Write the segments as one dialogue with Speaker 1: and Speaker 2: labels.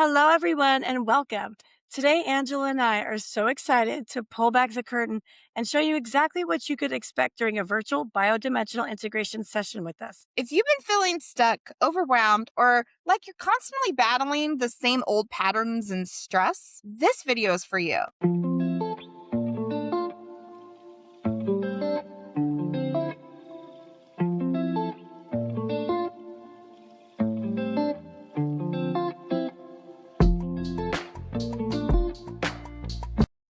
Speaker 1: Hello, everyone, and welcome. Today, Angela and I are so excited to pull back the curtain and show you exactly what you could expect during a virtual biodimensional integration session with us.
Speaker 2: If you've been feeling stuck, overwhelmed, or like you're constantly battling the same old patterns and stress, this video is for you.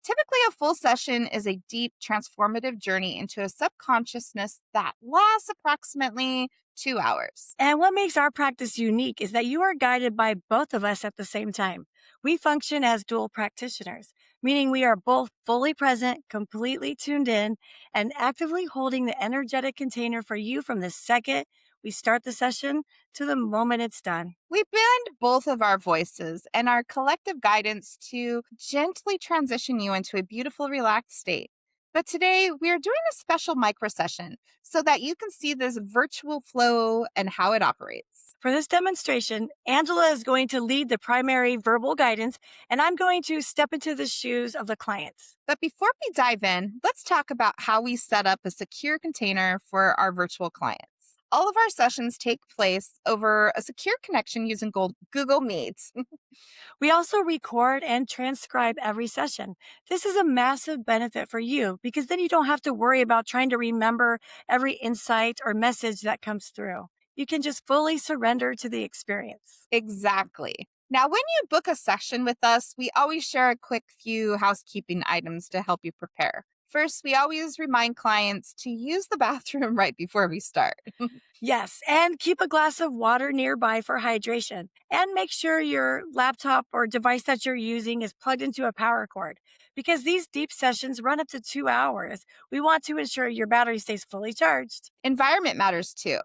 Speaker 2: Typically, a full session is a deep, transformative journey into a subconsciousness that lasts approximately 2 hours.
Speaker 1: And what makes our practice unique is that you are guided by both of us at the same time. We function as dual practitioners, meaning we are both fully present, completely tuned in, and actively holding the energetic container for you from the second we start the session to the moment it's done.
Speaker 2: We blend both of our voices and our collective guidance to gently transition you into a beautiful, relaxed state. But today, we are doing a special micro session so that you can see this virtual flow and how it operates.
Speaker 1: For this demonstration, Angela is going to lead the primary verbal guidance, and I'm going to step into the shoes of the clients.
Speaker 2: But before we dive in, let's talk about how we set up a secure container for our virtual clients. All of our sessions take place over a secure connection using Google Meets.
Speaker 1: We also record and transcribe every session. This is a massive benefit for you because then you don't have to worry about trying to remember every insight or message that comes through. You can just fully surrender to the experience.
Speaker 2: Exactly. Now, when you book a session with us, we always share a quick few housekeeping items to help you prepare. First, we always remind clients to use the bathroom right before we start.
Speaker 1: Yes, and keep a glass of water nearby for hydration. And make sure your laptop or device that you're using is plugged into a power cord. Because these deep sessions run up to 2 hours, we want to ensure your battery stays fully charged.
Speaker 2: Environment matters too.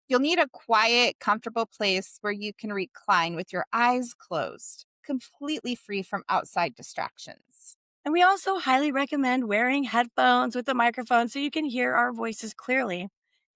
Speaker 2: You'll need a quiet, comfortable place where you can recline with your eyes closed, completely free from outside distractions.
Speaker 1: And we also highly recommend wearing headphones with a microphone so you can hear our voices clearly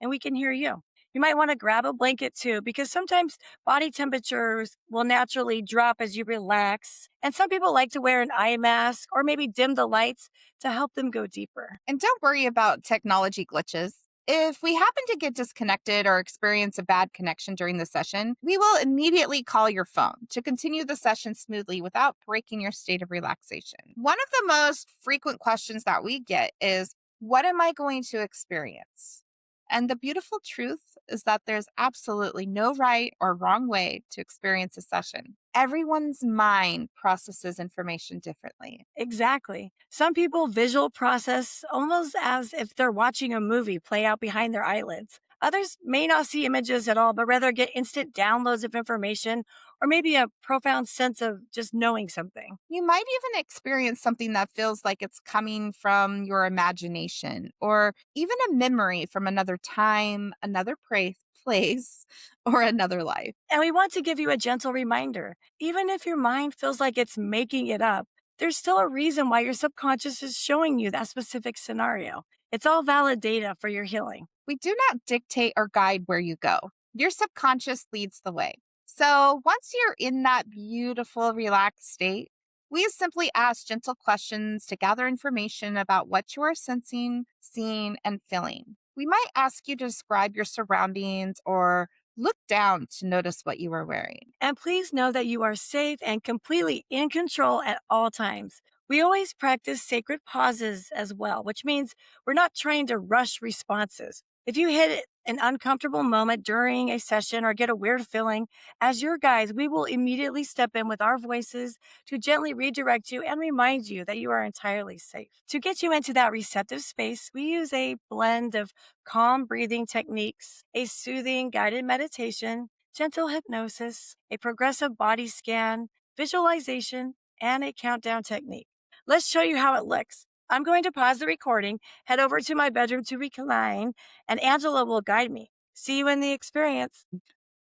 Speaker 1: and we can hear you. You might want to grab a blanket too, because sometimes body temperatures will naturally drop as you relax. And some people like to wear an eye mask or maybe dim the lights to help them go deeper.
Speaker 2: And don't worry about technology glitches. If we happen to get disconnected or experience a bad connection during the session, we will immediately call your phone to continue the session smoothly without breaking your state of relaxation. One of the most frequent questions that we get is, what am I going to experience? And the beautiful truth is that there's absolutely no right or wrong way to experience a session. Everyone's mind processes information differently.
Speaker 1: Exactly. Some people visual process almost as if they're watching a movie play out behind their eyelids. Others may not see images at all, but rather get instant downloads of information or maybe a profound sense of just knowing something.
Speaker 2: You might even experience something that feels like it's coming from your imagination or even a memory from another time, another place, or another life.
Speaker 1: And we want to give you a gentle reminder. Even if your mind feels like it's making it up, there's still a reason why your subconscious is showing you that specific scenario. It's all valid data for your healing.
Speaker 2: We do not dictate or guide where you go. Your subconscious leads the way. So once you're in that beautiful, relaxed state, we simply ask gentle questions to gather information about what you are sensing, seeing, and feeling. We might ask you to describe your surroundings or look down to notice what you are wearing.
Speaker 1: And please know that you are safe and completely in control at all times. We always practice sacred pauses as well, which means we're not trying to rush responses. If you hit an uncomfortable moment during a session or get a weird feeling, as your guides, we will immediately step in with our voices to gently redirect you and remind you that you are entirely safe. To get you into that receptive space, we use a blend of calm breathing techniques, a soothing guided meditation, gentle hypnosis, a progressive body scan, visualization, and a countdown technique. Let's show you how it looks. I'm going to pause the recording, head over to my bedroom to recline, and Angela will guide me. See you in the experience.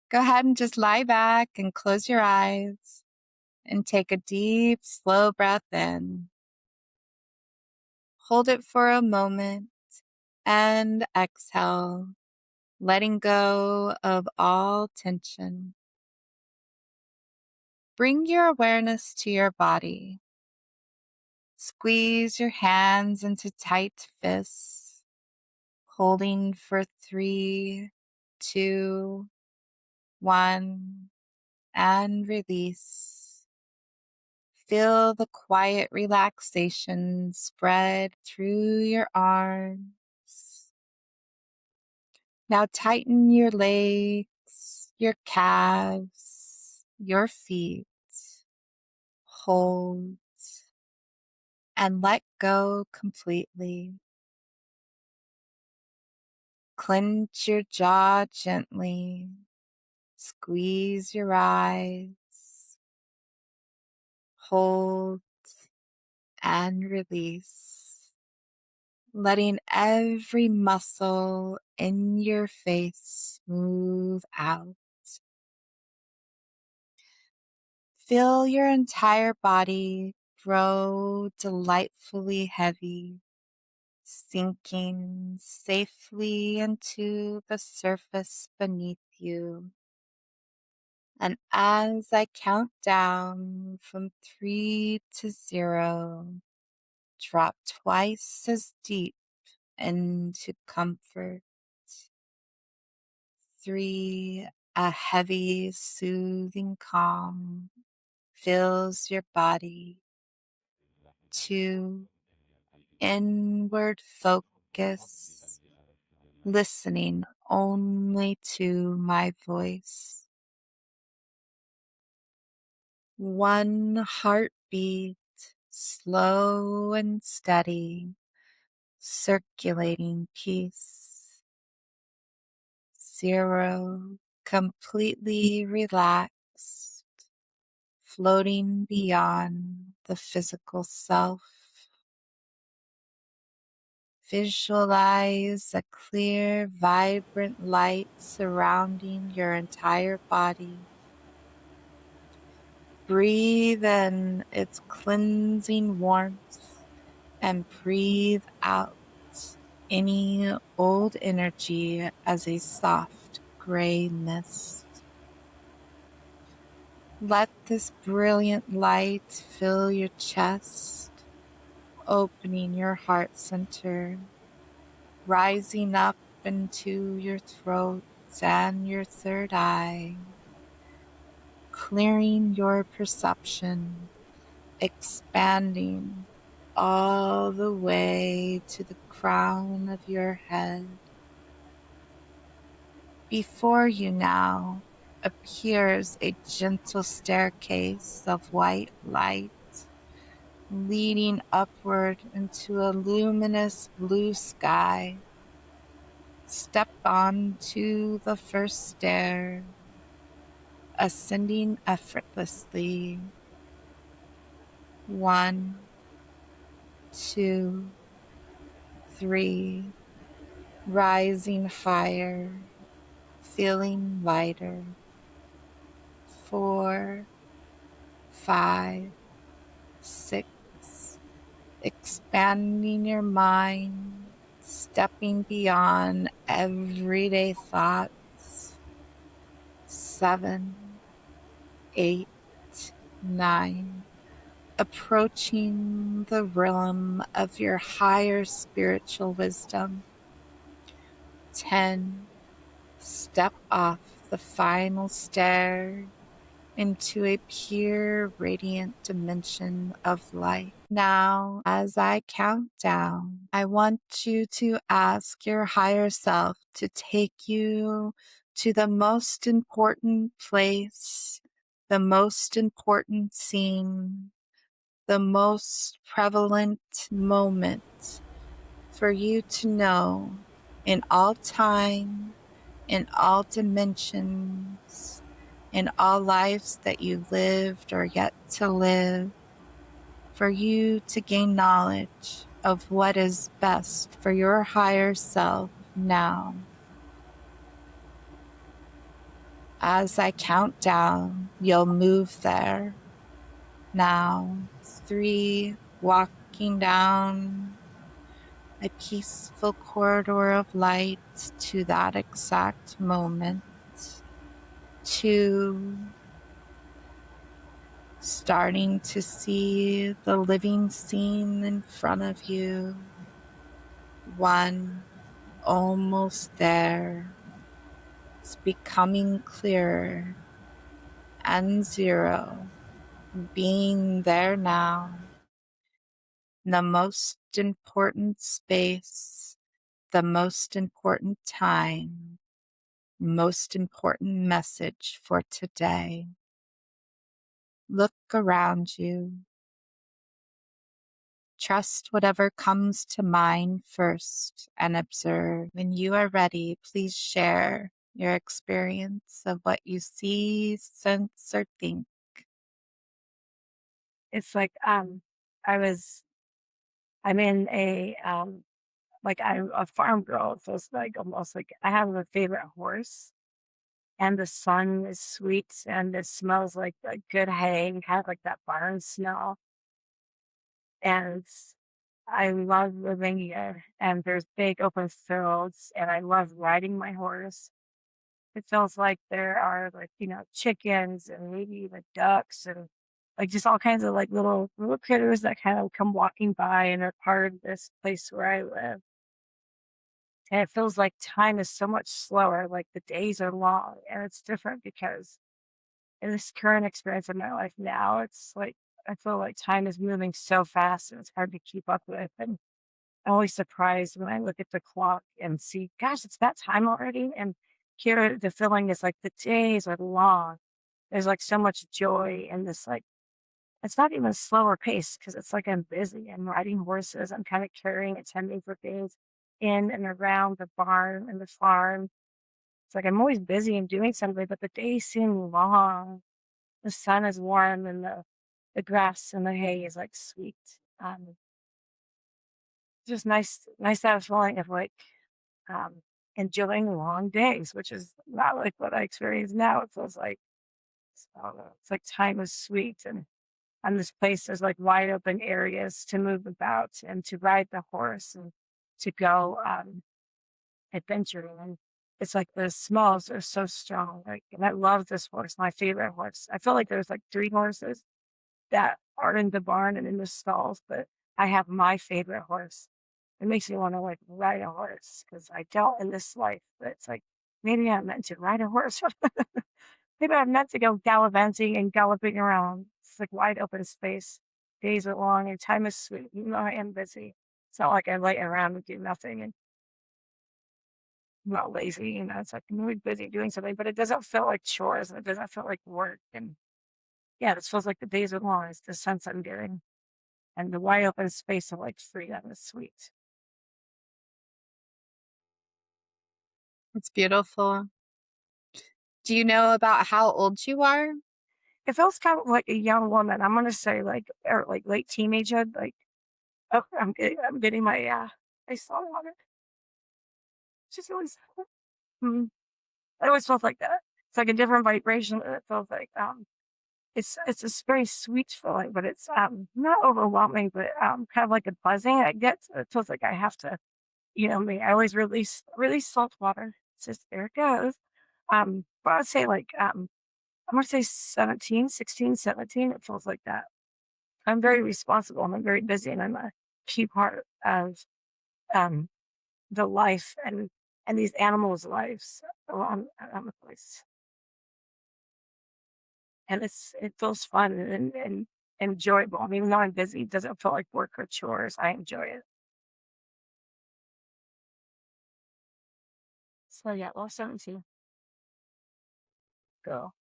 Speaker 2: Go ahead and just lie back and close your eyes and take a deep, slow breath in. Hold it for a moment and exhale, letting go of all tension. Bring your awareness to your body. Squeeze your hands into tight fists, holding for 3, 2, 1, and release. Feel the quiet relaxation spread through your arms. Now tighten your legs, your calves, your feet. Hold and let go completely. Clench your jaw gently. Squeeze your eyes. Hold and release. Letting every muscle in your face smooth out. Feel your entire body grow delightfully heavy, sinking safely into the surface beneath you. And as I count down from 3 to 0, drop twice as deep into comfort. 3, a heavy, soothing calm fills your body. 2, inward focus, listening only to my voice. 1, heartbeat, slow and steady, circulating peace. 0, completely relaxed, floating beyond the physical self. Visualize a clear, vibrant light surrounding your entire body. Breathe in its cleansing warmth and breathe out any old energy as a soft gray mist. Let this brilliant light fill your chest, opening your heart center, rising up into your throat and your third eye, clearing your perception, expanding all the way to the crown of your head. Before you now appears a gentle staircase of white light leading upward into a luminous blue sky. Step on to the first stair, ascending effortlessly. 1, 2, 3, rising higher, feeling lighter. 4, 5, 6, expanding your mind, stepping beyond everyday thoughts. 7, 8, 9, approaching the realm of your higher spiritual wisdom. 10, step off the final stair into a pure, radiant dimension of light. Now, as I count down, I want you to ask your higher self to take you to the most important place, the most important scene, the most prevalent moment for you to know in all time, in all dimensions, in all lives that you lived or yet to live, for you to gain knowledge of what is best for your higher self now. As I count down, you'll move there. Now, 3, walking down a peaceful corridor of light to that exact moment. 2, starting to see the living scene in front of you. One, almost there. It's becoming clearer. And zero, being there now. The most important space, the most important time, most important message for today. Look around you. Trust whatever comes to mind first and observe. When you are ready, please share your experience of what you see, sense, or think.
Speaker 1: It's like I was I'm in a like I'm a farm girl, so it's like almost like I have a favorite horse and the sun is sweet and it smells like good hay and kind of like that barn smell. And I love living here and there's big open fields and I love riding my horse. It feels like there are chickens and maybe even ducks and like just all kinds of like little critters that kind of come walking by and are part of this place where I live. And it feels like time is so much slower, like the days are long and it's different because in this current experience of my life now, it's like I feel like time is moving so fast and it's hard to keep up with. And I'm always surprised when I look at the clock and see, gosh, it's that time already. And here the feeling is like the days are long. There's like so much joy in this, like, it's not even a slower pace because it's like I'm busy. I'm riding horses. I'm kind of carrying, attending for things in and around the barn and the farm. It's like I'm always busy and doing something, but the days seem long. The sun is warm and the grass and the hay is like sweet. Just nice to have a feeling of like um, enjoying long days, which is not like what I experience now. It feels like it's like time is sweet, and on this place there's like wide open areas to move about and to ride the horse and to go adventuring. And it's like the smells are so strong. Like, and I love this horse, my favorite horse. I feel like there's like three horses that are in the barn and in the stalls, but I have my favorite horse. It makes me want to like ride a horse because I don't in this life, but it's like maybe I'm meant to ride a horse. Maybe I'm meant to go gallivanting and galloping around. It's like wide open space. Days are long and time is sweet. Even though I am busy, it's not like I lay around and do nothing and I'm not lazy. It's like I'm really busy doing something, but it doesn't feel like chores and it doesn't feel like work. And yeah, this feels like the days are long. It's the sense I'm getting. And the wide open space of like freedom is sweet.
Speaker 2: It's beautiful. Do you know about how old you are?
Speaker 1: It feels kind of like a young woman. I'm gonna say like or like late teenagehood. Like oh, I'm getting my I saw water. She's always it always feels like that. It's like a different vibration. And it feels like it's this very sweet feeling, but it's not overwhelming, but kind of like a buzzing I get. It feels like I have to, me. I always release salt water. It's just there it goes. But I'd say like I'm gonna say 17, 16, 17. It feels like that. I'm very responsible and I'm very busy and I'm a key part of um, the life and these animals' lives around the place. And it feels fun and enjoyable. I mean, even though I'm busy, it doesn't feel like work or chores. I enjoy it. So yeah, well, 17. Go.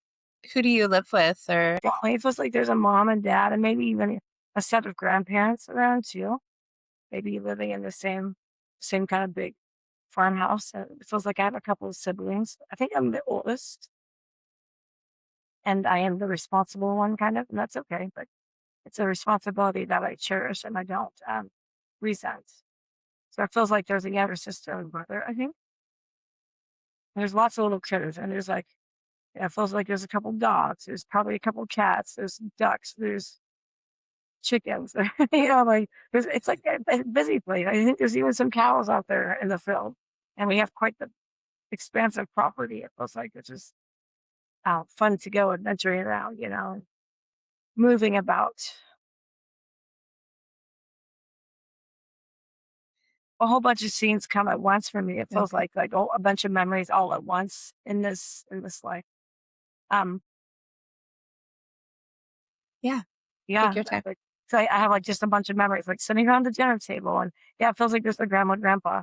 Speaker 2: Who do you live with? Or
Speaker 1: Well, it feels like there's a mom and dad and maybe even a set of grandparents around too. Maybe living in the same kind of big farmhouse. It feels like I have a couple of siblings. I think I'm the oldest, and I am the responsible one, kind of, and that's okay. But it's a responsibility that I cherish and I don't resent. So it feels like there's a younger sister and brother. I think there's lots of little critters, and there's like it feels like there's a couple dogs. There's probably a couple cats. There's ducks. There's chickens. Like it's like a busy place. I think there's even some cows out there in the field, and we have quite the expansive property. It feels like it's just fun to go adventuring around. moving about. A whole bunch of scenes come at once for me. It feels
Speaker 2: Okay.
Speaker 1: like a bunch of memories all at once in this life. Um,
Speaker 2: Yeah. Take
Speaker 1: yeah,
Speaker 2: your time.
Speaker 1: like so I have like just a bunch of memories, like sitting around the dinner table, and yeah, it feels like just a grandma, grandpa,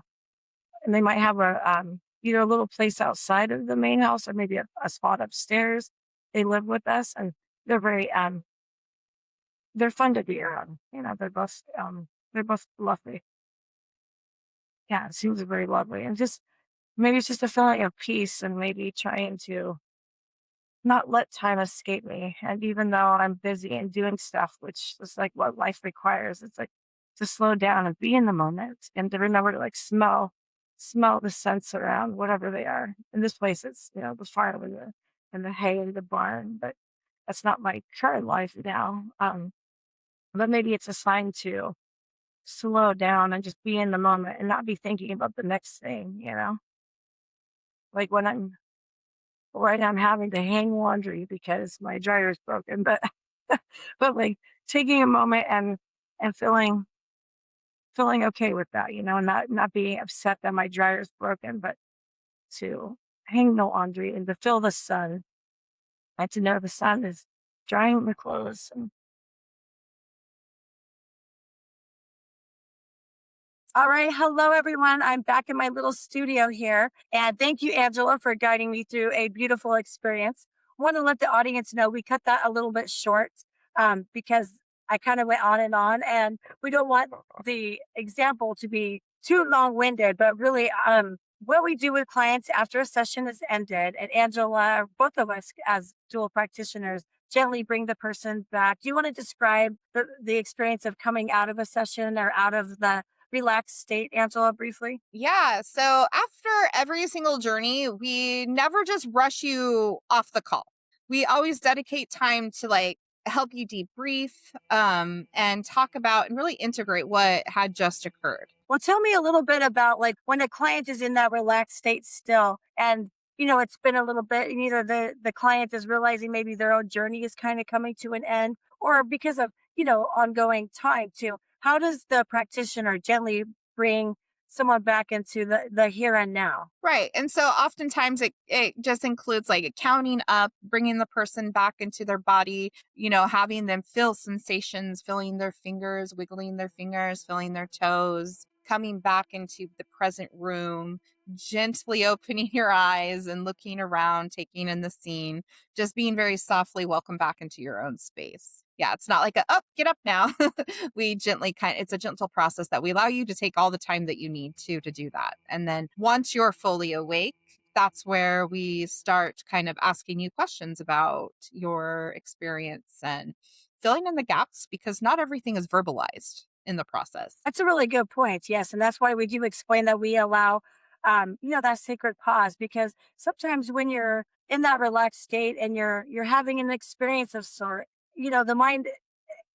Speaker 1: and they might have a either a little place outside of the main house or maybe a spot upstairs. They live with us, and they're very they're fun to be around. You know, they're both lovely. Yeah, it seems very lovely, and just maybe it's just a feeling of peace, and maybe trying to not let time escape me. And even though I'm busy and doing stuff, which is like what life requires, it's like to slow down and be in the moment and to remember to like smell the scents around, whatever they are. In this place, it's, you know, the farm and the hay in the barn, but that's not my current life now. But maybe it's a sign to slow down and just be in the moment and not be thinking about the next thing, you know? Like when I'm having to hang laundry because my dryer is broken, but but like taking a moment and feeling okay with that, you know, not being upset that my dryer is broken, but to hang the laundry and to feel the sun and to know the sun is drying the clothes. All right. Hello, everyone. I'm back in my little studio here. And thank you, Angela, for guiding me through a beautiful experience. I want to let the audience know we cut that a little bit short because I kind of went on, and we don't want the example to be too long winded, but really, what we do with clients after a session is ended, and Angela, or both of us as dual practitioners, gently bring the person back. Do you want to describe the experience of coming out of a session or out of the relaxed state, Angela, briefly?
Speaker 2: Yeah. So after every single journey, we never just rush you off the call. We always dedicate time to like help you debrief and talk about and really integrate what had just occurred.
Speaker 1: Well, tell me a little bit about like when a client is in that relaxed state still, and you know it's been a little bit, and either the client is realizing maybe their own journey is kind of coming to an end, or because of ongoing time too. How does the practitioner gently bring someone back into the here and now?
Speaker 2: Right. And so oftentimes it just includes like counting up, bringing the person back into their body, having them feel sensations, feeling their fingers, wiggling their fingers, feeling their toes, coming back into the present room, gently opening your eyes and looking around, taking in the scene, just being very softly welcome back into your own space. Yeah, it's not like a up, get up now. We gently it's a gentle process that we allow you to take all the time that you need to do that. And then once you're fully awake, that's where we start kind of asking you questions about your experience and filling in the gaps because not everything is verbalized in the process.
Speaker 1: That's a really good point. Yes, and that's why we do explain that we allow, that sacred pause because sometimes when you're in that relaxed state and you're having an experience of sort, the mind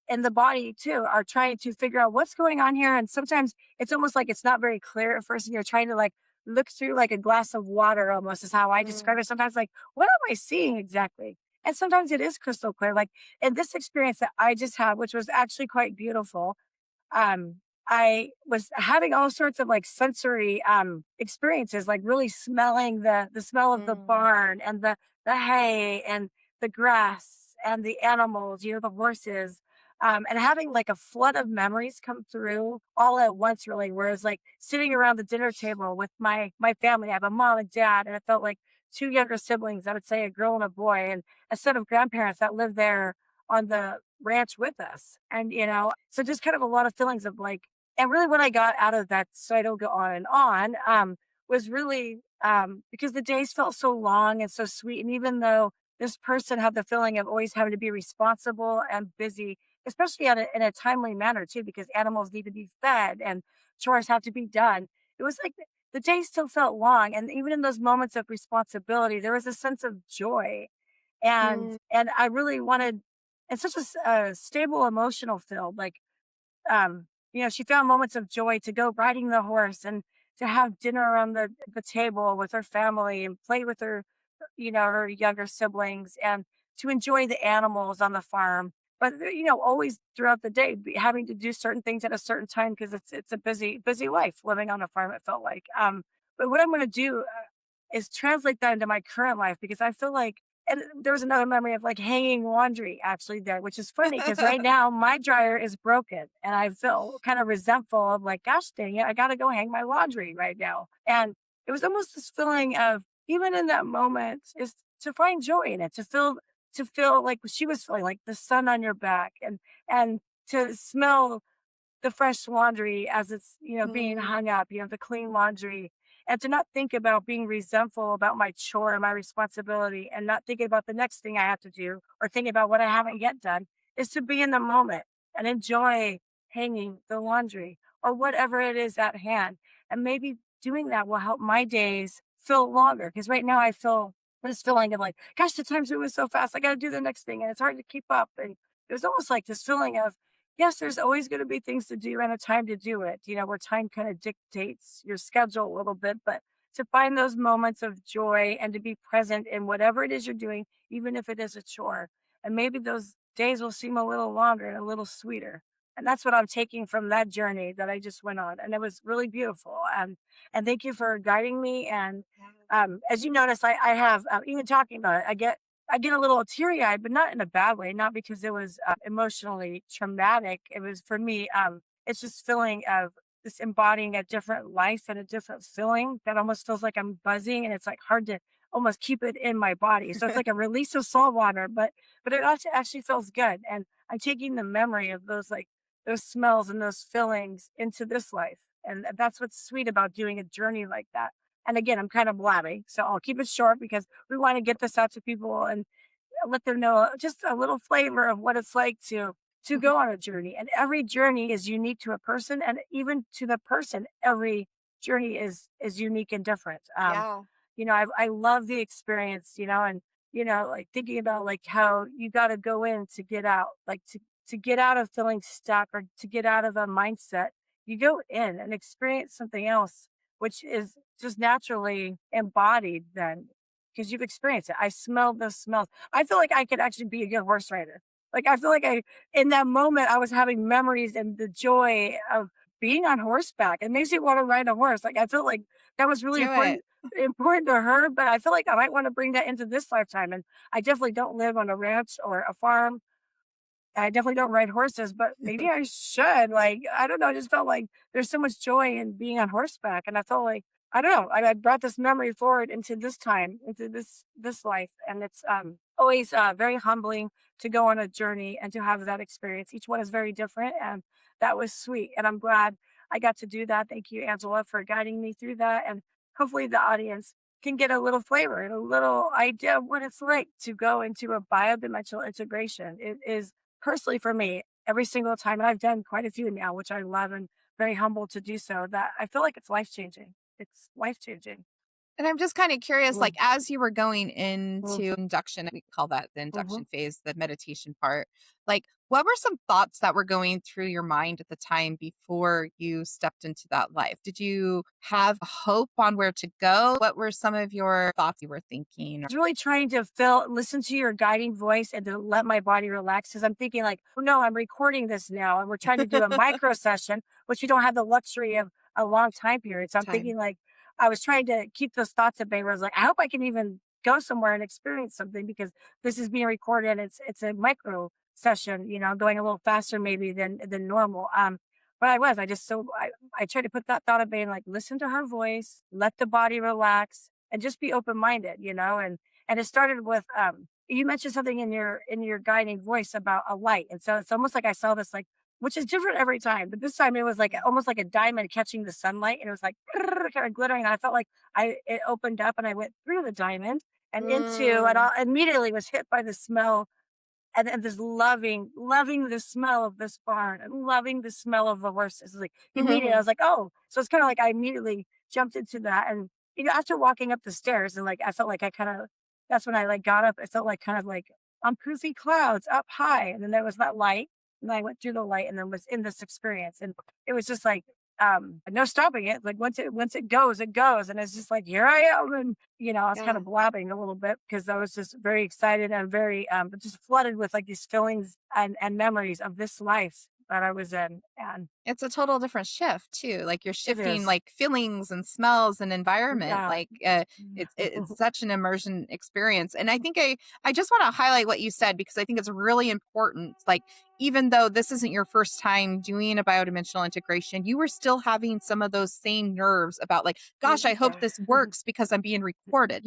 Speaker 1: and the body too are trying to figure out what's going on here, and sometimes it's almost like it's not very clear at first, and you're trying to like look through like a glass of water, almost is how I describe it. Sometimes, like, what am I seeing exactly? And sometimes it is crystal clear. Like in this experience that I just had, which was actually quite beautiful, um, I was having all sorts of like sensory experiences, like really smelling the smell of the
Speaker 2: Mm.
Speaker 1: barn and the hay and the grass and the animals, the horses. And having like a flood of memories come through all at once, really. Whereas like sitting around the dinner table with my family, I have a mom and dad, and it felt like two younger siblings. I would say a girl and a boy, and a set of grandparents that lived there on the ranch with us. And, so just kind of a lot of feelings of like, and really what I got out of that, so I don't go on, was really because the days felt so long and so sweet. And even though this person had the feeling of always having to be responsible and busy, especially in a timely manner too, because animals need to be fed and chores have to be done. It was like the day still felt long. And even in those moments of responsibility, there was a sense of joy, and I really wanted, and such a stable emotional field. Like, she found moments of joy to go riding the horse and to have dinner around the table with her family and play with her, her younger siblings, and to enjoy the animals on the farm. but always throughout the day, having to do certain things at a certain time because it's a busy life living on a farm. It felt like, but what I'm going to do is translate that into my current life because I feel like, and there was another memory of like hanging laundry actually there, which is funny because right now my dryer is broken and I feel kind of resentful of like, gosh dang it, I got to go hang my laundry right now. And it was almost this feeling of, even in that moment, is to find joy in it, to feel like she was feeling, like the sun on your back, and to smell the fresh laundry as it's, being
Speaker 2: Mm,
Speaker 1: hung up, the clean laundry, and to not think about being resentful about my chore and my responsibility and not thinking about the next thing I have to do or thinking about what I haven't yet done, is to be in the moment and enjoy hanging the laundry or whatever it is at hand. And maybe doing that will help my days feel longer because right now I feel this feeling of like, gosh, the time's moving so fast. I got to do the next thing and it's hard to keep up. And it was almost like this feeling of, yes, there's always going to be things to do and a time to do it, where time kind of dictates your schedule a little bit. But to find those moments of joy and to be present in whatever it is you're doing, even if it is a chore. And maybe those days will seem a little longer and a little sweeter. And that's what I'm taking from that journey that I just went on. And it was really beautiful. And thank you for guiding me. And as you notice, I have, even talking about it, I get a little teary eyed, but not in a bad way, not because it was emotionally traumatic. It was for me, it's just feeling of this embodying a different life and a different feeling that almost feels like I'm buzzing and it's like hard to almost keep it in my body. So it's like a release of salt water, but it actually feels good. And I'm taking the memory of those like those smells and those feelings into this life. And that's what's sweet about doing a journey like that. And again, I'm kind of blabbing, so I'll keep it short because we want to get this out to people and let them know just a little flavor of what it's like to
Speaker 2: mhm.
Speaker 1: go on a journey. And every journey is unique to a person, and even to the person, every journey is unique and different.
Speaker 2: Yeah.
Speaker 1: I love the experience, and like thinking about like how you got to go in to get out, like to get out of feeling stuck or to get out of a mindset. You go in and experience something else, which is just naturally embodied then because you've experienced it. I smelled those smells. I feel like I could actually be a good horse rider. Like I feel like in that moment I was having memories and the joy of being on horseback. It makes you want to ride a horse. Like I feel like that was really
Speaker 2: Do it.
Speaker 1: important to her, but I feel like I might want to bring that into this lifetime. And I definitely don't live on a ranch or a farm. I definitely don't ride horses, but maybe I should. Like, I don't know. I just felt like there's so much joy in being on horseback. And I felt like, I don't know, I brought this memory forward into this time, into this life. And it's always very humbling to go on a journey and to have that experience. Each one is very different. And that was sweet. And I'm glad I got to do that. Thank you, Angela, for guiding me through that. And hopefully the audience can get a little flavor and a little idea of what it's like to go into a biodimensional integration. It is personally for me, every single time, and I've done quite a few now, which I love and very humbled to do so, that I feel like it's life changing. It's life changing.
Speaker 2: And I'm just kind of curious, like
Speaker 1: Mm,
Speaker 2: as you were going
Speaker 1: mm,
Speaker 2: into induction, we call that the
Speaker 1: mhm.
Speaker 2: induction phase, the meditation part, like what were some thoughts that were going through your mind at the time before you stepped into that life? Did you have hope on where to go? What were some of your thoughts you were thinking?
Speaker 1: Was really trying to listen to your guiding voice and to let my body relax because I'm thinking like, oh no, I'm recording this now and we're trying to do a micro session, which we don't have the luxury of a long time period. So I'm
Speaker 2: Time.
Speaker 1: thinking like I was trying to keep those thoughts at bay where I was like, I hope I can even go somewhere and experience something because this is being recorded. It's a micro session, going a little faster maybe than normal. But I just I tried to put that thought at bay and like listen to her voice, let the body relax and just be open minded, and it started with you mentioned something in your guiding voice about a light. And so it's almost like I saw this like which is different every time, but this time it was like almost like a diamond catching the sunlight and it was like kind of glittering. And I felt like I it opened up and I went through the diamond and into and
Speaker 2: Mm.
Speaker 1: I immediately was hit by the smell and this loving the smell of this barn and loving the smell of the horses. Like immediately, I was like, oh, so it's kind of like I immediately jumped into that. And after walking up the stairs, and like I felt like I kind of that's when I like got up. It felt like kind of like on poofy clouds up high, and then there was that light, and I went through the light, and then was in this experience, and it was just like no stopping it. Like once it goes, and it's just like here I am, and I was kind
Speaker 2: Yeah.
Speaker 1: of blabbing a little bit because I was just very excited and very just flooded with like these feelings and memories of this life that I was in, and
Speaker 2: It's a total different shift too. Like you're
Speaker 1: it
Speaker 2: shifting
Speaker 1: is,
Speaker 2: like feelings and smells and environment.
Speaker 1: yeah,
Speaker 2: Like it's such an immersion experience. And I just want to highlight what you said because I think it's really important. Like even though this isn't your first time doing a biodimensional integration, you were still having some of those same nerves about like, gosh, I hope
Speaker 1: yeah,
Speaker 2: this works because I'm being recorded.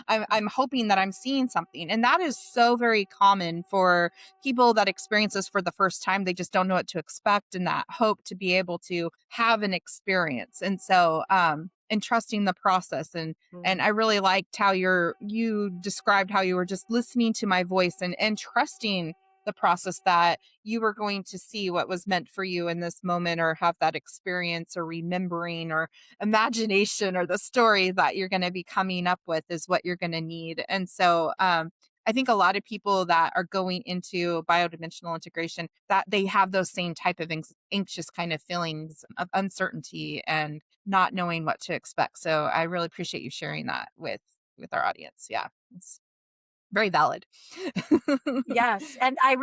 Speaker 2: I'm hoping that I'm seeing something. And that is so very common for people that experience this for the first time. They just don't know what to expect and that hope to be able to have an experience. And so and trusting the process, and I really liked how you described how you were just listening to my voice and trusting the process that you were going to see what was meant for you in this moment or have that experience or remembering or imagination or the story that you're going to be coming up with is what you're going to need. And so I think a lot of people that are going into biodimensional integration that they have those same type of anxious kind of feelings of uncertainty and not knowing what to expect. So I really appreciate you sharing that with our audience. Yeah. It's very valid.
Speaker 1: yes, and I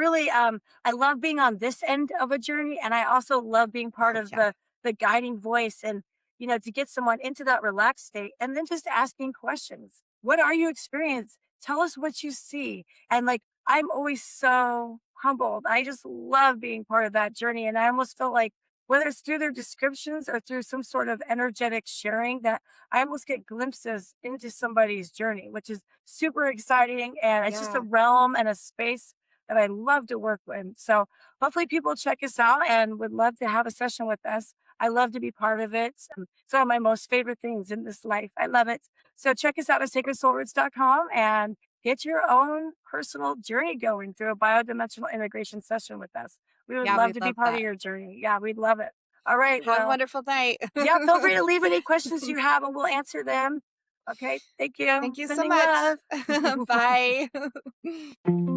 Speaker 1: love being on this end of a journey, and I also love being part
Speaker 2: Oh
Speaker 1: of
Speaker 2: yeah.
Speaker 1: the guiding voice, and to get someone into that relaxed state, and then just asking questions. What are you experiencing? Tell us what you see. And like I'm always so humbled. I just love being part of that journey, and I almost feel like whether it's through their descriptions or through some sort of energetic sharing, that I almost get glimpses into somebody's journey, which is super exciting. And it's just a
Speaker 2: Yeah.
Speaker 1: realm and a space that I love to work with. So hopefully people check us out and would love to have a session with us. I love to be part of it. It's one of my most favorite things in this life. I love it. So check us out at sacredsoulroots.com and get your own personal journey going through a biodimensional integration session with us. We would
Speaker 2: Yeah,
Speaker 1: love
Speaker 2: we'd
Speaker 1: to be
Speaker 2: love
Speaker 1: part of
Speaker 2: that.
Speaker 1: your journey. Yeah, we'd love it. All right.
Speaker 2: Have a
Speaker 1: Well,
Speaker 2: wonderful night.
Speaker 1: yeah, feel free to leave any questions you have and we'll answer them. Okay. Thank you.
Speaker 2: Thank you so
Speaker 1: Sending
Speaker 2: much.
Speaker 1: love.
Speaker 2: Bye.